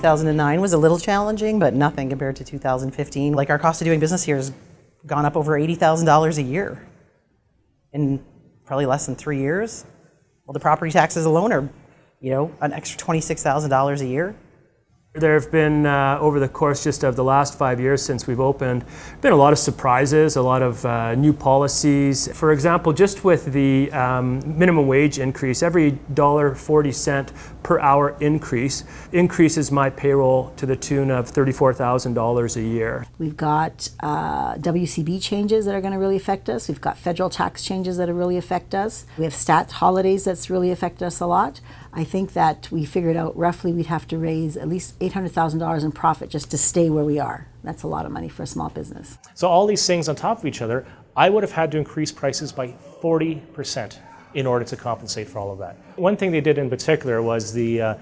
2009 was a little challenging, but nothing compared to 2015. Like, our cost of doing business here has gone up over $80,000 a year in probably less than 3 years. Well, the property taxes alone are, an extra $26,000 a year. There have been, over the course just of the last 5 years since we've opened, been a lot of surprises, a lot of new policies. For example, just with the minimum wage increase, every $1.40 per hour increases my payroll to the tune of $34,000 a year. We've got WCB changes that are going to really affect us. We've got federal tax changes that really affect us. We have stat holidays that's really affected us a lot. I think that we figured out roughly we'd have to raise at least $800,000 in profit just to stay where we are. That's a lot of money for a small business. So all these things on top of each other, I would have had to increase prices by 40% in order to compensate for all of that. One thing they did in particular was the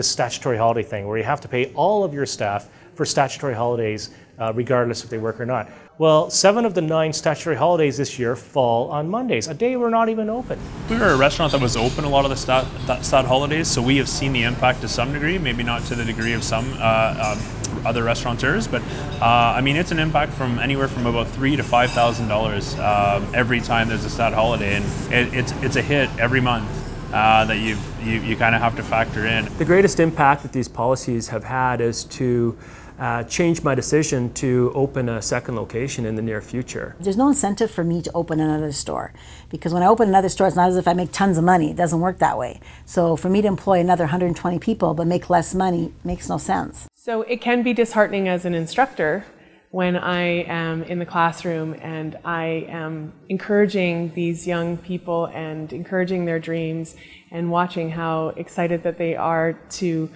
statutory holiday thing, where you have to pay all of your staff for statutory holidays regardless if they work or not. Well, 7 of the 9 statutory holidays this year fall on Mondays, a day we're not even open. We were a restaurant that was open a lot of the stat holidays, so we have seen the impact to some degree, maybe not to the degree of some other restaurateurs, but I mean, it's an impact from anywhere from about $3,000 to $5,000 every time there's a stat holiday, and it's a hit every month that you kind of have to factor in. The greatest impact that these policies have had is to change my decision to open a second location in the near future. There's no incentive for me to open another store, because when I open another store, it's not as if I make tons of money. It doesn't work that way. So for me to employ another 120 people but make less money makes no sense. So it can be disheartening as an instructor when I am in the classroom and I am encouraging these young people and encouraging their dreams and watching how excited that they are to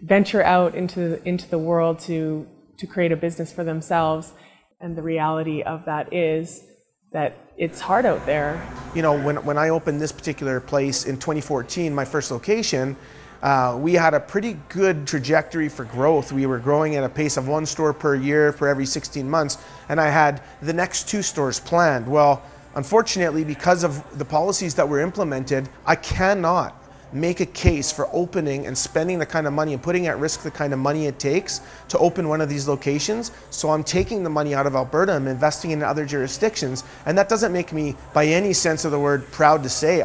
venture out into the world to create a business for themselves. And the reality of that is that it's hard out there. When I opened this particular place in 2014, my first location, we had a pretty good trajectory for growth. We were growing at a pace of 1 store per year for every 16 months, and I had the next 2 stores planned. Well, unfortunately, because of the policies that were implemented, I cannot make a case for opening and spending the kind of money and putting at risk the kind of money it takes to open one of these locations. So I'm taking the money out of Alberta, I'm investing in other jurisdictions, and that doesn't make me, by any sense of the word, proud to say.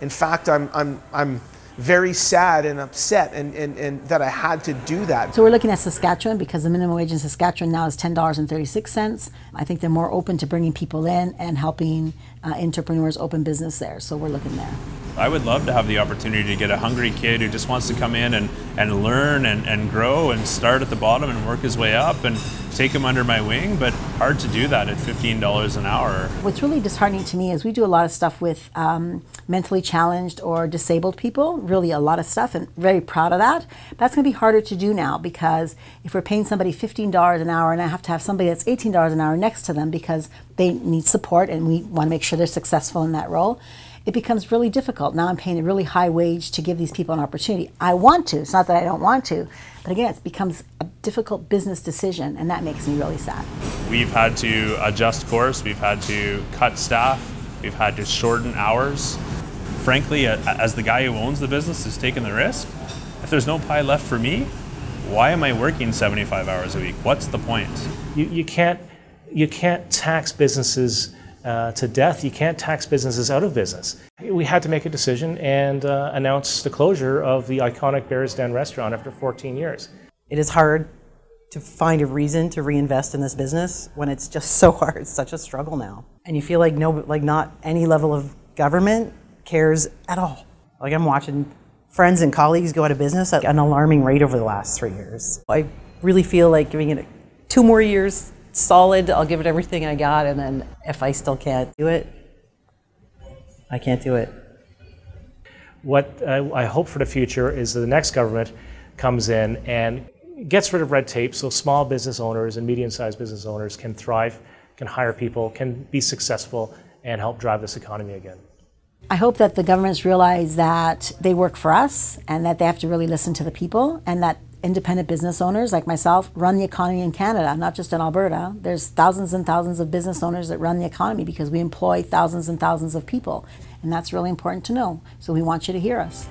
In fact, I'm very sad and upset and that I had to do that. So we're looking at Saskatchewan, because the minimum wage in Saskatchewan now is $10.36. I think they're more open to bringing people in and helping entrepreneurs open business there. So we're looking there. I would love to have the opportunity to get a hungry kid who just wants to come in and learn and grow and start at the bottom and work his way up and take him under my wing, but hard to do that at $15 an hour. What's really disheartening to me is we do a lot of stuff with mentally challenged or disabled people, really a lot of stuff, and very proud of that. That's going to be harder to do now, because if we're paying somebody $15 an hour and I have to have somebody that's $18 an hour next to them because they need support and we want to make sure they're successful in that role, it becomes really difficult. Now I'm paying a really high wage to give these people an opportunity. I want to, it's not that I don't want to, but again, it becomes a difficult business decision, and that makes me really sad. We've had to adjust course, we've had to cut staff, we've had to shorten hours. Frankly, as the guy who owns the business who's taking the risk, if there's no pie left for me, why am I working 75 hours a week? What's the point? You can't tax businesses to death. You can't tax businesses out of business. We had to make a decision and announce the closure of the iconic Bears Den restaurant after 14 years. It is hard to find a reason to reinvest in this business when it's just so hard. It's such a struggle now. And you feel like not any level of government cares at all. Like, I'm watching friends and colleagues go out of business at an alarming rate over the last 3 years. I really feel like giving it 2 more years solid. I'll give it everything I got, and then if I still can't do it, I can't do it. What I hope for the future is that the next government comes in and gets rid of red tape so small business owners and medium-sized business owners can thrive, can hire people, can be successful, and help drive this economy again. I hope that the governments realize that they work for us and that they have to really listen to the people, and that independent business owners like myself run the economy in Canada, not just in Alberta. There's thousands and thousands of business owners that run the economy because we employ thousands and thousands of people, and that's really important to know. So we want you to hear us.